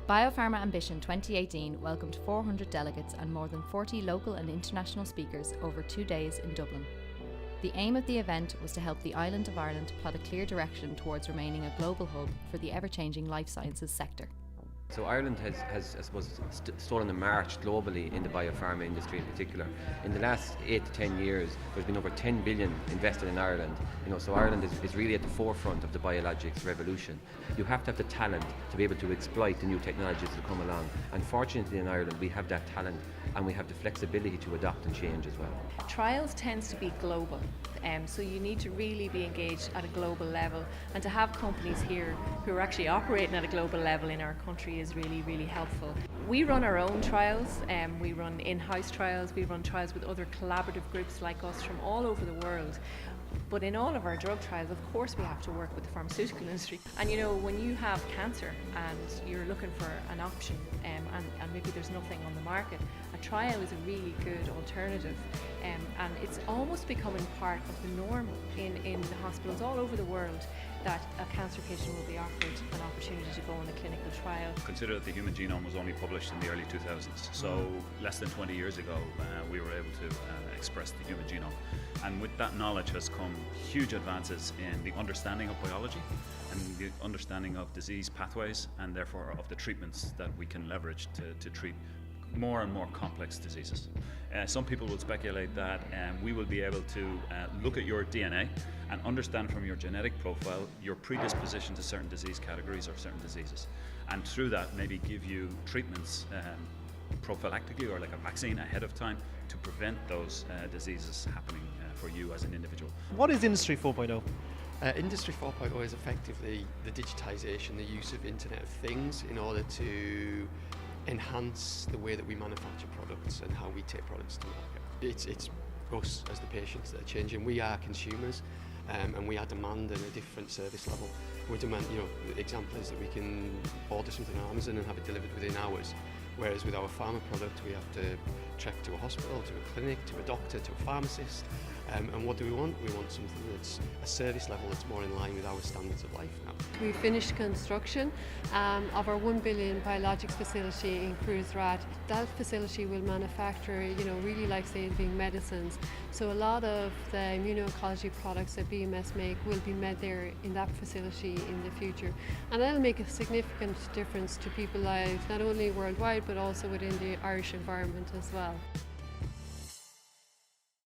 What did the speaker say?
BioPharma Ambition 2018 welcomed 400 delegates and more than 40 local and international speakers over 2 days in Dublin. The aim of the event was to help the island of Ireland plot a clear direction towards remaining a global hub for the ever-changing life sciences sector. So Ireland has I suppose, stolen a march globally in the biopharma industry in particular. In the last 8 to 10 years, there's been over 10 billion invested in Ireland. So Ireland is really at the forefront of the biologics revolution. You have to have the talent to be able to exploit the new technologies that come along. And fortunately in Ireland, we have that talent and we have the flexibility to adapt and change as well. Trials tends to be global, so you need to really be engaged at a global level, and to have companies here who are actually operating at a global level in our country is really, really helpful. We run our own trials, we run in-house trials, we run trials with other collaborative groups like us from all over the world. But in all of our drug trials, of course, we have to work with the pharmaceutical industry. And when you have cancer and you're looking for an option and maybe there's nothing on the market, a trial is a really good alternative. And it's almost becoming part of the norm in the hospitals all over the world that a cancer patient will be offered an opportunity to go on a clinical trial. Consider that the human genome was only published in the early 2000s, so less than 20 years ago we were able to express the human genome. And with that knowledge has come huge advances in the understanding of biology and the understanding of disease pathways, and therefore of the treatments that we can leverage to treat more and more complex diseases. Some people will speculate that we will be able to look at your DNA and understand from your genetic profile your predisposition to certain disease categories or certain diseases, and through that maybe give you treatments prophylactically or like a vaccine ahead of time to prevent those diseases happening for you as an individual. What is Industry 4.0? Industry 4.0 is effectively the digitisation, the use of Internet of Things in order to enhance the way that we manufacture products and how we take products to market. It's us as the patients that are changing. We are consumers and we are demanding a different service level. We demand, the example is that we can order something on Amazon and have it delivered within hours. Whereas with our pharma product, we have to trek to a hospital, to a clinic, to a doctor, to a pharmacist. And what do we want? We want something that's a service level that's more in line with our standards of life now. We finished construction of our 1 billion biologics facility in Cruiserad. That facility will manufacture, really life-saving medicines. So a lot of the immuno-oncology products that BMS make will be made there in that facility in the future. And that'll make a significant difference to people's lives, not only worldwide, but also within the Irish environment as well.